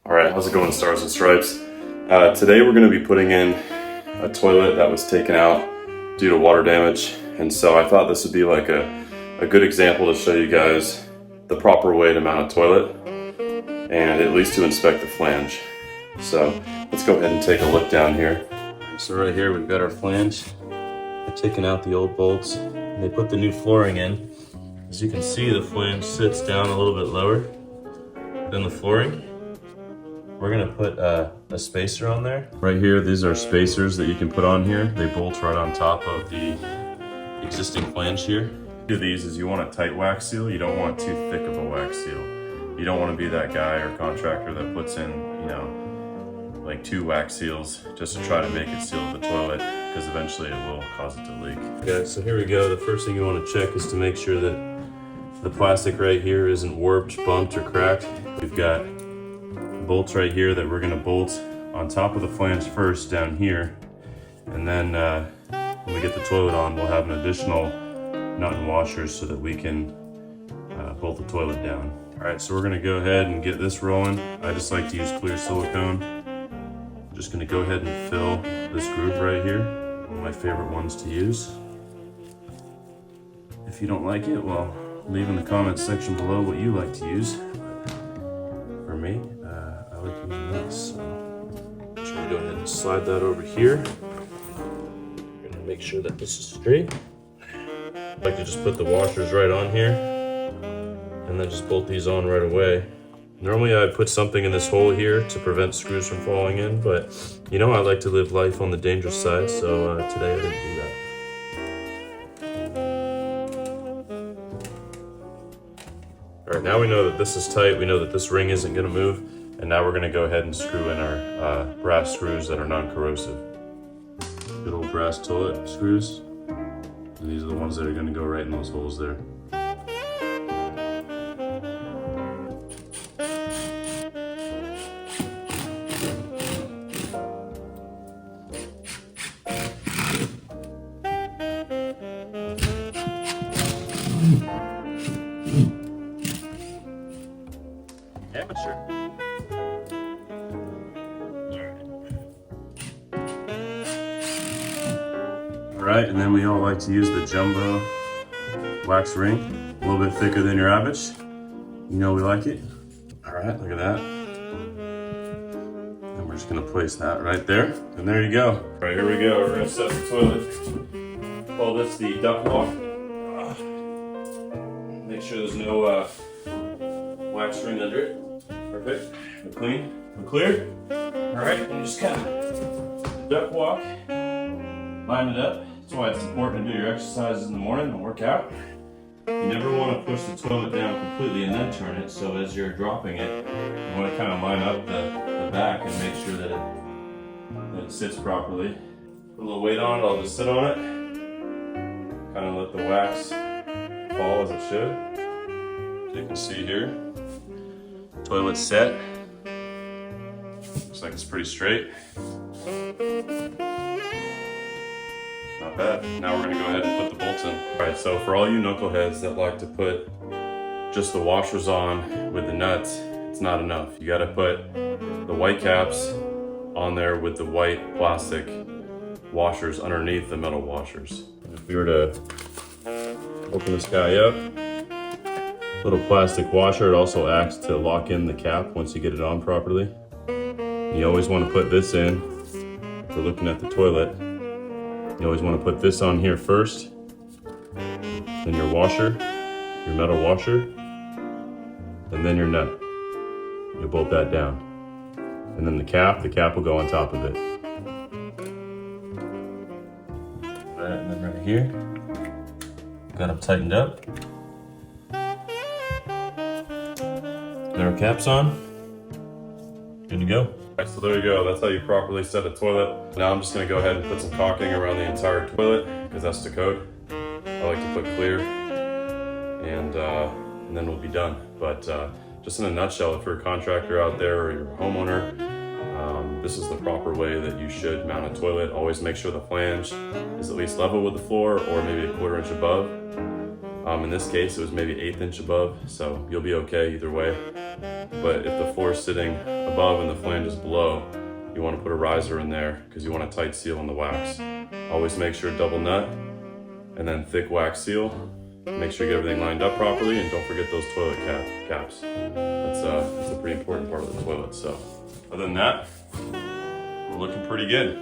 All right, how's it going, Stars and Stripes? Today we're going to be putting in a toilet that was taken out due to water damage, and so I thought this would be like a good example to show you guys the proper way to mount a toilet and at least to inspect the flange. So let's go ahead and take a look down here. So right here we've got our flange. They're taking out the old bolts and they put the new flooring in. As you can see, the flange sits down a little bit lower than the flooring. We're gonna put a spacer on there. Right here, these are spacers that you can put on here. They bolt right on top of the existing flange here. Do these is you want a tight wax seal. You don't want too thick of a wax seal. You don't want to be that guy or contractor that puts in, like 2 wax seals just to try to make it seal the toilet, because eventually it will cause it to leak. Okay, so here we go. The first thing you want to check is to make sure that the plastic right here isn't warped, bumped, or cracked. We've got bolts right here that we're going to bolt on top of the flange first down here, and then when we get the toilet on, we'll have an additional nut and washers so that we can bolt the toilet down. Alright, so we're going to go ahead and get this rolling. I just like to use clear silicone. I'm just going to go ahead and fill this groove right here. One of my favorite ones to use. If you don't like it, well, leave in the comments section below what you like to use. For me, I like using this. So I'm just going to go ahead and slide that over here. I'm going to make sure that this is straight. I like to just put the washers right on here and then just bolt these on right away. Normally I'd put something in this hole here to prevent screws from falling in, but I like to live life on the dangerous side, so today I didn't do that. Alright, now we know that this is tight, we know that this ring isn't going to move, and now we're going to go ahead and screw in our brass screws that are non-corrosive. Good old brass toilet screws. And these are the ones that are going to go right in those holes there. Amateur. Alright, and then we all like to use the jumbo wax ring, a little bit thicker than your average. We like it. Alright, look at that. And we're just going to place that right there, and there you go. Alright, here we go. We're going to set the toilet. Call this the duck walk. Make sure there's no wax ring under it. Perfect. We're clean. We're clear. Alright, and just kind of duck walk. Line it up. That's why it's important to do your exercises in the morning and work out. You never want to push the toilet down completely and then turn it, so as you're dropping it, you want to kind of line up the back and make sure that it sits properly. Put a little weight on it, I'll just sit on it. Kind of let the wax fall as it should. So you can see here, toilet set. Looks like it's pretty straight. Not bad. Now we're going to go ahead and put the bolts in. Alright, so for all you knuckleheads that like to put just the washers on with the nuts, it's not enough. You got to put the white caps on there with the white plastic washers underneath the metal washers. If we were to open this guy up, little plastic washer, it also acts to lock in the cap once you get it on properly. You always want to put this in. If we're looking at the toilet, you always want to put this on here first, then your washer, your metal washer, and then your nut. You bolt that down. And then the cap will go on top of it. Alright, and then right here, got them tightened up. There are caps on. Good to go. Alright, so there you go. That's how you properly set a toilet. Now I'm just going to go ahead and put some caulking around the entire toilet, because that's the code. I like to put clear, and then we'll be done. But just in a nutshell, if you're a contractor out there or you're a homeowner, this is the proper way that you should mount a toilet. Always make sure the flange is at least level with the floor, or maybe a 1/4 inch above. In this case, it was maybe 1/8 inch above, so you'll be okay either way. But if the floor is sitting above and the flange is below, you want to put a riser in there because you want a tight seal on the wax. Always make sure double nut and then thick wax seal. Make sure you get everything lined up properly, and don't forget those toilet caps. That's a pretty important part of the toilet. So other than that, we're looking pretty good.